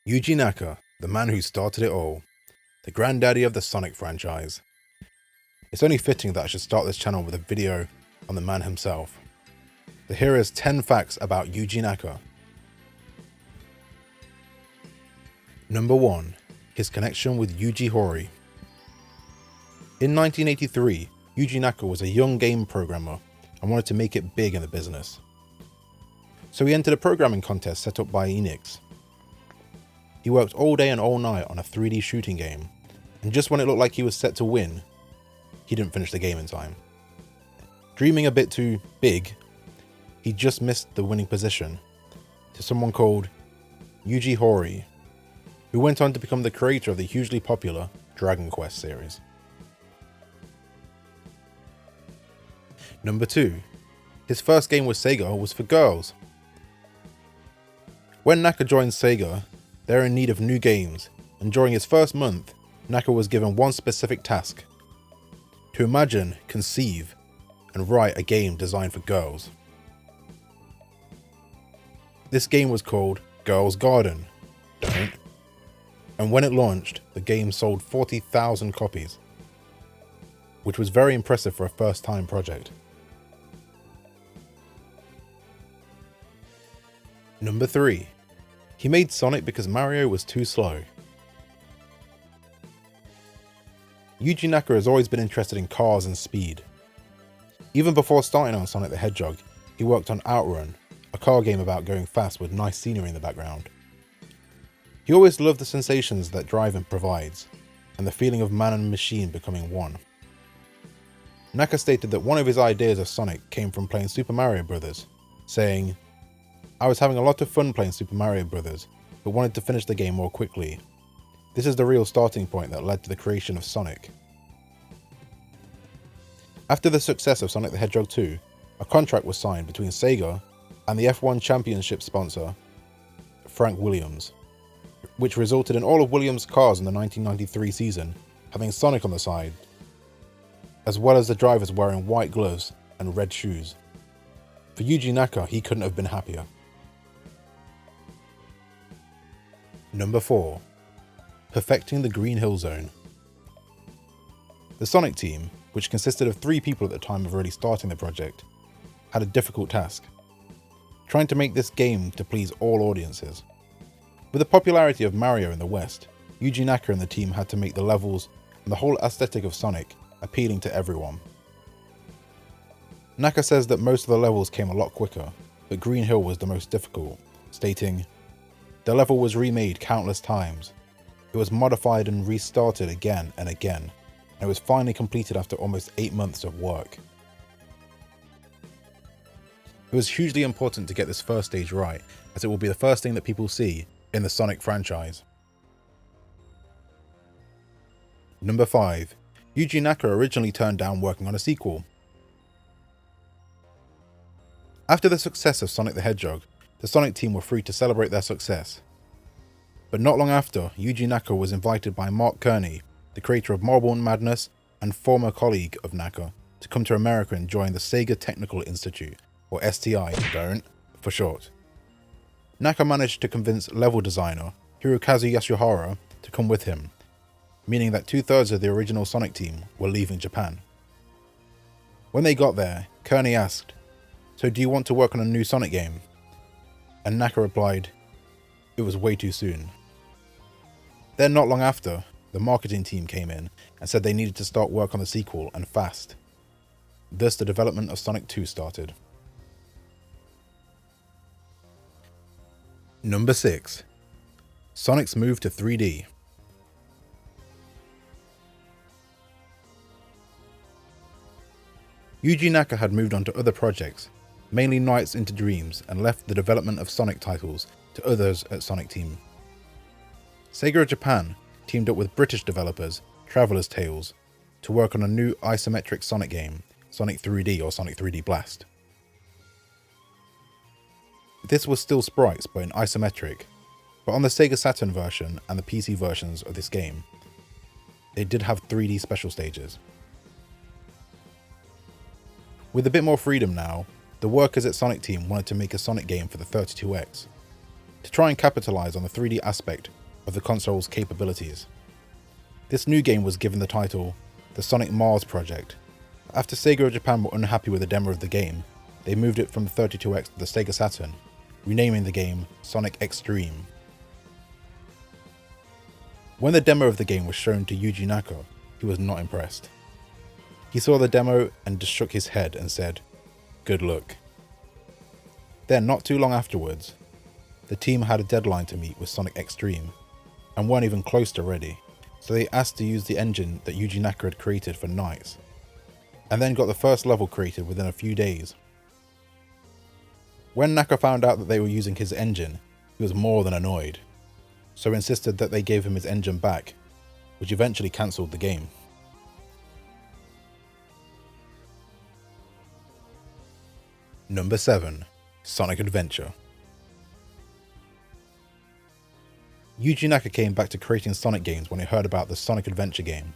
Yuji Naka, the man who started it all, the granddaddy of the Sonic franchise. It's only fitting that I should start this channel with a video on the man himself. So here is 10 facts about Yuji Naka. Number 1. His connection with Yuji Horii. In 1983, Yuji Naka was a young game programmer and wanted to make it big in the business. So he entered a programming contest set up by Enix. He worked all day and all night on a 3D shooting game, and just when it looked like he was set to win, he didn't finish the game in time. Dreaming a bit too big, he just missed the winning position to someone called Yuji Horii, who went on to become the creator of the hugely popular Dragon Quest series. Number 2. His first game with Sega was for girls. When Naka joined Sega, they were in need of new games, and during his first month, Naka was given one specific task: to imagine, conceive, and write a game designed for girls. This game was called Girls Garden, and when it launched, the game sold 40,000 copies, which was very impressive for a first-time project. Number 3. He made Sonic because Mario was too slow. Yuji Naka has always been interested in cars and speed. Even before starting on Sonic the Hedgehog, he worked on Outrun, a car game about going fast with nice scenery in the background. He always loved the sensations that driving provides, and the feeling of man and machine becoming one. Naka stated that one of his ideas of Sonic came from playing Super Mario Bros., saying, "I was having a lot of fun playing Super Mario Bros., but wanted to finish the game more quickly. This is the real starting point that led to the creation of Sonic." After the success of Sonic the Hedgehog 2, a contract was signed between Sega and the F1 Championship sponsor, Frank Williams, which resulted in all of Williams' cars in the 1993 season having Sonic on the side, as well as the drivers wearing white gloves and red shoes. For Yuji Naka, he couldn't have been happier. Number 4. Perfecting the Green Hill Zone. The Sonic team, which consisted of 3 people at the time of really starting the project, had a difficult task: trying to make this game to please all audiences. With the popularity of Mario in the West, Yuji Naka and the team had to make the levels and the whole aesthetic of Sonic appealing to everyone. Naka says that most of the levels came a lot quicker, but Green Hill was the most difficult, stating, "The level was remade countless times. It was modified and restarted again and again, and it was finally completed after almost 8 months of work." It was hugely important to get this first stage right, as it will be the first thing that people see in the Sonic franchise. Number 5. Yuji Naka originally turned down working on a sequel. After the success of Sonic the Hedgehog, the Sonic team were free to celebrate their success. But not long after, Yuji Naka was invited by Mark Kearney, the creator of Marble Madness and former colleague of Naka, to come to America and join the Sega Technical Institute, or STI for short. Naka managed to convince level designer Hirokazu Yasuhara to come with him, meaning that 2/3 of the original Sonic team were leaving Japan. When they got there, Kearney asked, "So do you want to work on a new Sonic game?" And Naka replied, "It was way too soon." Then not long after, the marketing team came in and said they needed to start work on the sequel, and fast. Thus the development of Sonic 2 started. Number 6. Sonic's move to 3D. Yuji Naka had moved on to other projects, mainly Nights into Dreams, and left the development of Sonic titles to others at Sonic Team. Sega of Japan teamed up with British developers Traveller's Tales to work on a new isometric Sonic game, Sonic 3D or Sonic 3D Blast. This was still sprites but in isometric, but on the Sega Saturn version and the PC versions of this game, they did have 3D special stages. With a bit more freedom now, the workers at Sonic Team wanted to make a Sonic game for the 32X. to try and capitalise on the 3D aspect of the console's capabilities. This new game was given the title the Sonic Mars Project. After Sega of Japan were unhappy with the demo of the game, they moved it from the 32X to the Sega Saturn, renaming the game Sonic X-treme. When the demo of the game was shown to Yuji Naka, he was not impressed. He saw the demo and just shook his head and said, "Good luck." Then, not too long afterwards, the team had a deadline to meet with Sonic X-treme, and weren't even close to ready, so they asked to use the engine that Yuji Naka had created for Nights, and then got the first level created within a few days. When Naka found out that they were using his engine, he was more than annoyed, so insisted that they gave him his engine back, which eventually cancelled the game. Number 7. Sonic Adventure. Yuji Naka came back to creating Sonic games when he heard about the Sonic Adventure game.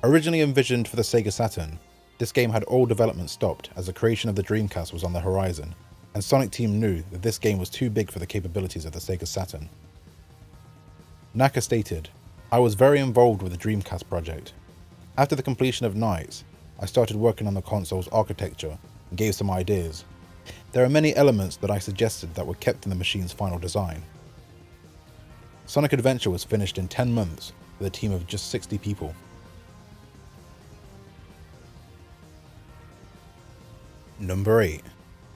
Originally envisioned for the Sega Saturn, this game had all development stopped as the creation of the Dreamcast was on the horizon, and Sonic Team knew that this game was too big for the capabilities of the Sega Saturn. Naka stated, "I was very involved with the Dreamcast project. After the completion of Nights, I started working on the console's architecture and gave some ideas. There are many elements that I suggested that were kept in the machine's final design. Sonic Adventure was finished in 10 months with a team of just 60 people." Number 8.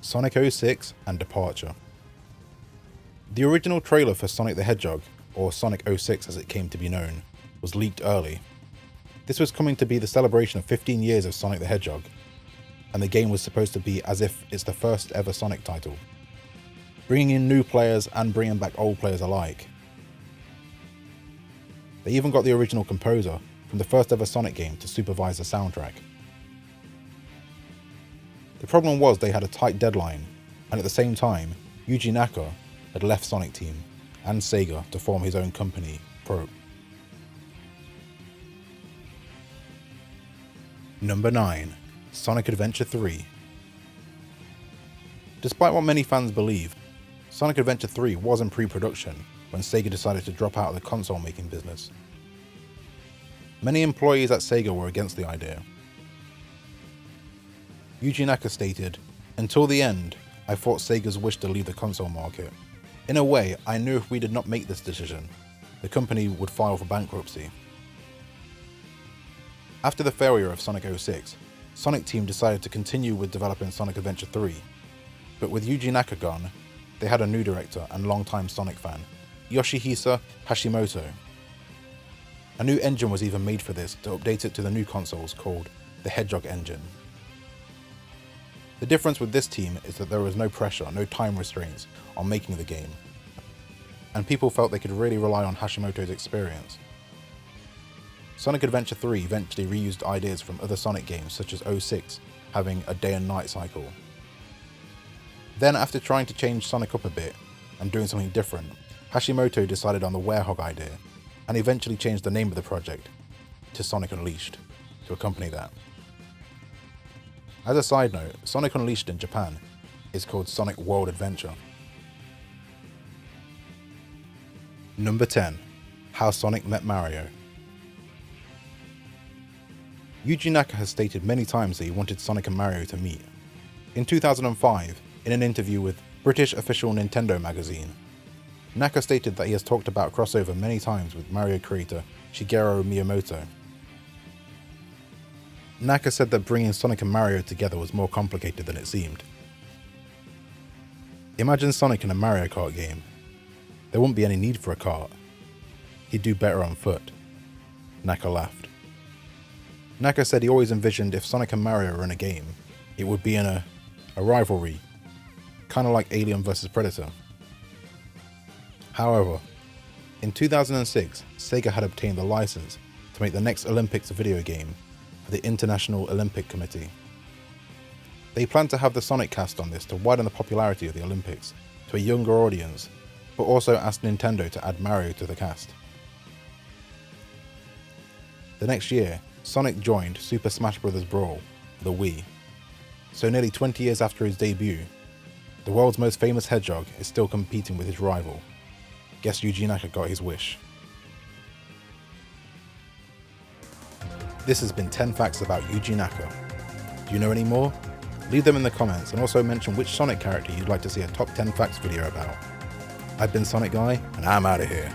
Sonic 06 and Departure. The original trailer for Sonic the Hedgehog, or Sonic 06 as it came to be known, was leaked early. This was coming to be the celebration of 15 years of Sonic the Hedgehog, and the game was supposed to be as if it's the first ever Sonic title, bringing in new players and bringing back old players alike. They even got the original composer from the first ever Sonic game to supervise the soundtrack. The problem was they had a tight deadline, and at the same time, Yuji Naka had left Sonic Team and Sega to form his own company, Pro. Number 9. Sonic Adventure 3. Despite what many fans believe, Sonic Adventure 3 was in pre-production when Sega decided to drop out of the console making business. Many employees at Sega were against the idea. Yuji Naka stated, "Until the end, I fought Sega's wish to leave the console market. In a way, I knew if we did not make this decision, the company would file for bankruptcy." After the failure of Sonic 06, Sonic Team decided to continue with developing Sonic Adventure 3, but with Yuji Naka gone, they had a new director and longtime Sonic fan, Yoshihisa Hashimoto. A new engine was even made for this to update it to the new consoles called the Hedgehog engine. The difference with this team is that there was no pressure, no time restraints on making the game, and people felt they could really rely on Hashimoto's experience. Sonic Adventure 3 eventually reused ideas from other Sonic games such as 06 having a day and night cycle. Then after trying to change Sonic up a bit and doing something different, Hashimoto decided on the Werehog idea and eventually changed the name of the project to Sonic Unleashed to accompany that. As a side note, Sonic Unleashed in Japan is called Sonic World Adventure. Number 10. How Sonic Met Mario. Yuji Naka has stated many times that he wanted Sonic and Mario to meet. In 2005, in an interview with British official Nintendo magazine, Naka stated that he has talked about crossover many times with Mario creator Shigeru Miyamoto. Naka said that bringing Sonic and Mario together was more complicated than it seemed. Imagine Sonic in a Mario Kart game. There wouldn't be any need for a cart. He'd do better on foot. Naka laughed. Naka said he always envisioned if Sonic and Mario were in a game, it would be in a rivalry, kind of like Alien vs Predator. However, in 2006, Sega had obtained the license to make the next Olympics video game for the International Olympic Committee. They planned to have the Sonic cast on this to widen the popularity of the Olympics to a younger audience, but also asked Nintendo to add Mario to the cast. The next year, Sonic joined Super Smash Bros. Brawl for the Wii, so nearly 20 years after his debut, The world's most famous hedgehog is still competing with his rival. Guess Yuji Naka got his wish. This has been 10 facts about Yuji Naka. Do you know any more? Leave them in the comments and also mention which Sonic character you'd like to see a top 10 facts video about. I've been SonicGuy, and I'm out of here.